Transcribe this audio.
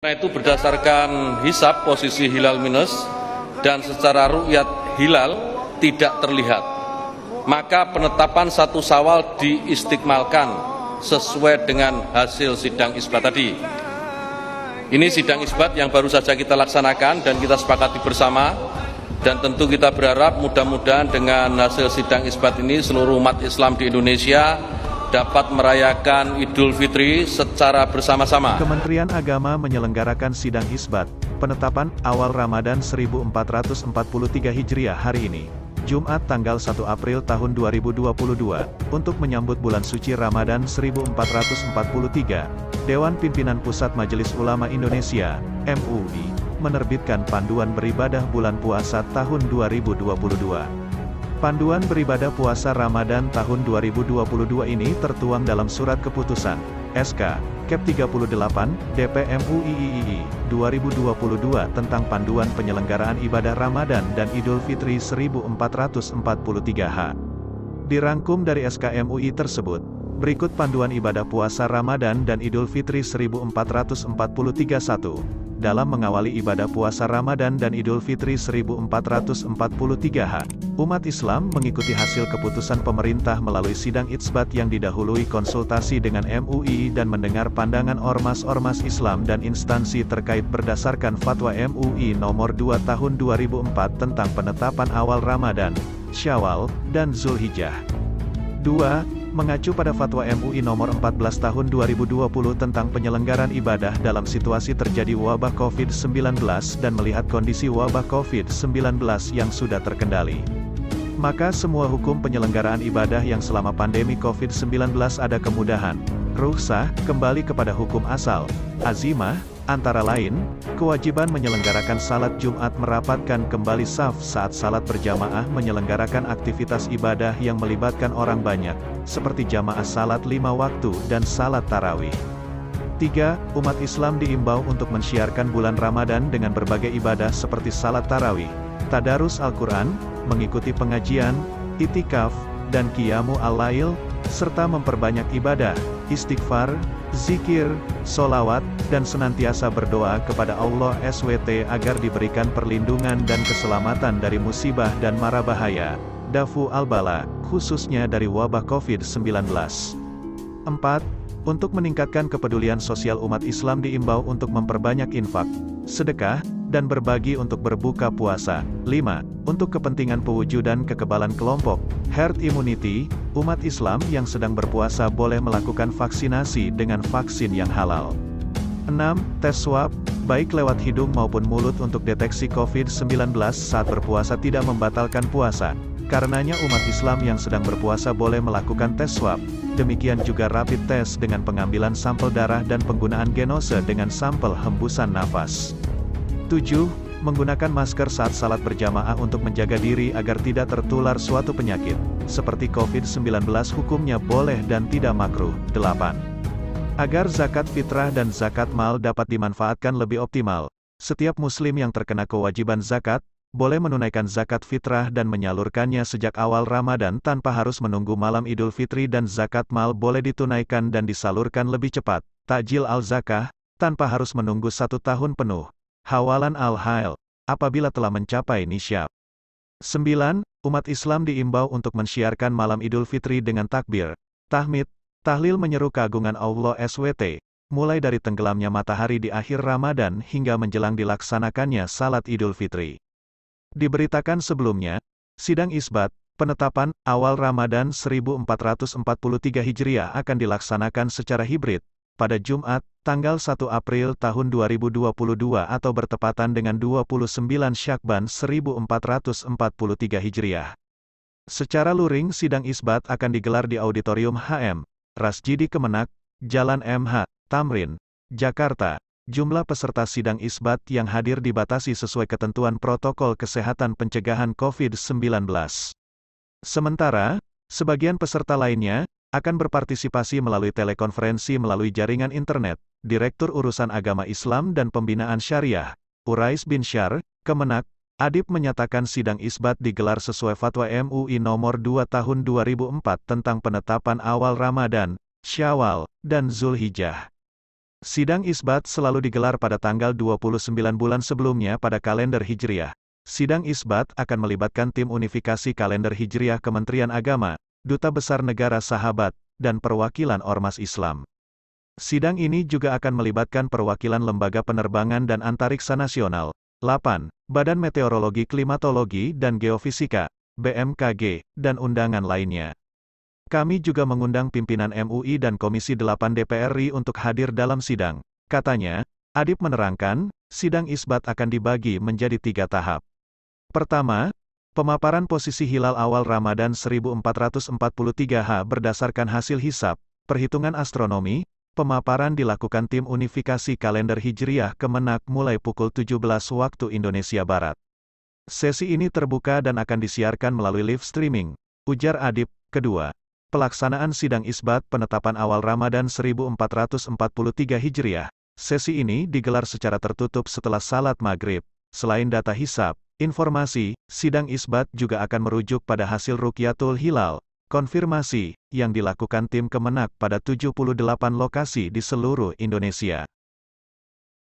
Karena itu berdasarkan hisab posisi hilal minus dan secara ru'yat hilal tidak terlihat, maka penetapan 1 Syawal diistiqmalkan sesuai dengan hasil sidang isbat tadi. Ini sidang isbat yang baru saja kita laksanakan dan kita sepakati bersama, dan tentu kita berharap mudah-mudahan dengan hasil sidang isbat ini seluruh umat Islam di Indonesia dapat merayakan Idul Fitri secara bersama-sama. Kementerian Agama menyelenggarakan sidang isbat penetapan awal Ramadan 1443 Hijriah hari ini, Jumat tanggal 1 April tahun 2022, untuk menyambut bulan suci Ramadan 1443. Dewan Pimpinan Pusat Majelis Ulama Indonesia (MUI) menerbitkan panduan beribadah bulan puasa tahun 2022. Panduan beribadah puasa Ramadan tahun 2022 ini tertuang dalam Surat Keputusan SK Kep 38 DPMUIII 2022 tentang panduan penyelenggaraan ibadah Ramadan dan Idul Fitri 1443H. Dirangkum dari SK MUI tersebut, berikut panduan ibadah puasa Ramadan dan Idul Fitri 1443:1. Dalam mengawali ibadah puasa Ramadan dan Idul Fitri 1443H, umat Islam mengikuti hasil keputusan pemerintah melalui sidang isbat yang didahului konsultasi dengan MUI dan mendengar pandangan ormas-ormas Islam dan instansi terkait berdasarkan Fatwa MUI Nomor 2 Tahun 2004 tentang penetapan awal Ramadan, Syawal, dan Zulhijjah. 2. Mengacu pada Fatwa MUI Nomor 14 Tahun 2020 tentang penyelenggaraan ibadah dalam situasi terjadi wabah COVID-19 dan melihat kondisi wabah COVID-19 yang sudah terkendali, maka semua hukum penyelenggaraan ibadah yang selama pandemi COVID-19 ada kemudahan, rukhsah, kembali kepada hukum asal, azimah, antara lain, kewajiban menyelenggarakan salat Jumat, merapatkan kembali saf saat salat berjamaah, menyelenggarakan aktivitas ibadah yang melibatkan orang banyak, seperti jamaah salat 5 waktu dan salat tarawih. 3. Umat Islam diimbau untuk mensyiarkan bulan Ramadan dengan berbagai ibadah seperti salat tarawih, tadarus Al-Quran, mengikuti pengajian, itikaf, dan qiyamu al-lail, serta memperbanyak ibadah, istighfar, zikir, solawat, dan senantiasa berdoa kepada Allah SWT agar diberikan perlindungan dan keselamatan dari musibah dan mara bahaya, dafu al-bala, khususnya dari wabah COVID-19. 4. Untuk meningkatkan kepedulian sosial umat Islam diimbau untuk memperbanyak infak, sedekah, dan berbagi untuk berbuka puasa. 5. Untuk kepentingan pewujudan kekebalan kelompok, herd immunity, umat Islam yang sedang berpuasa boleh melakukan vaksinasi dengan vaksin yang halal. 6. Tes swab, baik lewat hidung maupun mulut untuk deteksi COVID-19 saat berpuasa tidak membatalkan puasa. Karenanya umat Islam yang sedang berpuasa boleh melakukan tes swab, demikian juga rapid test dengan pengambilan sampel darah dan penggunaan genose dengan sampel hembusan nafas. 7. Menggunakan masker saat salat berjamaah untuk menjaga diri agar tidak tertular suatu penyakit, seperti COVID-19, hukumnya boleh dan tidak makruh. 8. Agar zakat fitrah dan zakat mal dapat dimanfaatkan lebih optimal, setiap muslim yang terkena kewajiban zakat, boleh menunaikan zakat fitrah dan menyalurkannya sejak awal Ramadan tanpa harus menunggu malam Idul Fitri, dan zakat mal boleh ditunaikan dan disalurkan lebih cepat, takjil al-zakah, tanpa harus menunggu 1 tahun penuh, hawalan al-hail, apabila telah mencapai nisyab. 9. Umat Islam diimbau untuk mensyiarkan malam Idul Fitri dengan takbir, tahmid, tahlil menyeru keagungan Allah SWT, mulai dari tenggelamnya matahari di akhir Ramadan hingga menjelang dilaksanakannya salat Idul Fitri. Diberitakan sebelumnya, sidang isbat penetapan awal Ramadan 1443 Hijriah akan dilaksanakan secara hibrid pada Jumat, tanggal 1 April tahun 2022 atau bertepatan dengan 29 Syakban 1443 Hijriah. Secara luring sidang isbat akan digelar di Auditorium HM Rasjidi Kemenak, Jalan MH Tamrin, Jakarta. Jumlah peserta sidang isbat yang hadir dibatasi sesuai ketentuan protokol kesehatan pencegahan COVID-19. Sementara, sebagian peserta lainnya akan berpartisipasi melalui telekonferensi melalui jaringan internet. Direktur Urusan Agama Islam dan Pembinaan Syariah, Urais bin Syar, Kemenak, Adib menyatakan sidang isbat digelar sesuai Fatwa MUI Nomor 2 Tahun 2004 tentang penetapan awal Ramadan, Syawal, dan Zulhijjah. Sidang isbat selalu digelar pada tanggal 29 bulan sebelumnya pada kalender Hijriah. Sidang isbat akan melibatkan tim unifikasi kalender Hijriah Kementerian Agama, Duta Besar Negara Sahabat, dan perwakilan Ormas Islam. Sidang ini juga akan melibatkan perwakilan Lembaga Penerbangan dan Antariksa Nasional, 8, Badan Meteorologi Klimatologi dan Geofisika, BMKG, dan undangan lainnya. Kami juga mengundang pimpinan MUI dan Komisi 8 DPR RI untuk hadir dalam sidang. Katanya, Adib menerangkan, sidang isbat akan dibagi menjadi 3 tahap. Pertama, pemaparan posisi hilal awal Ramadan 1443H berdasarkan hasil hisab, perhitungan astronomi. Pemaparan dilakukan tim unifikasi kalender Hijriah Kemenak mulai pukul 17 waktu Indonesia Barat. Sesi ini terbuka dan akan disiarkan melalui live streaming, ujar Adib. Kedua, pelaksanaan sidang isbat penetapan awal Ramadan 1443 Hijriah. Sesi ini digelar secara tertutup setelah salat maghrib. Selain data hisab, informasi, sidang isbat juga akan merujuk pada hasil Rukyatul Hilal, konfirmasi, yang dilakukan tim Kemenak pada 78 lokasi di seluruh Indonesia.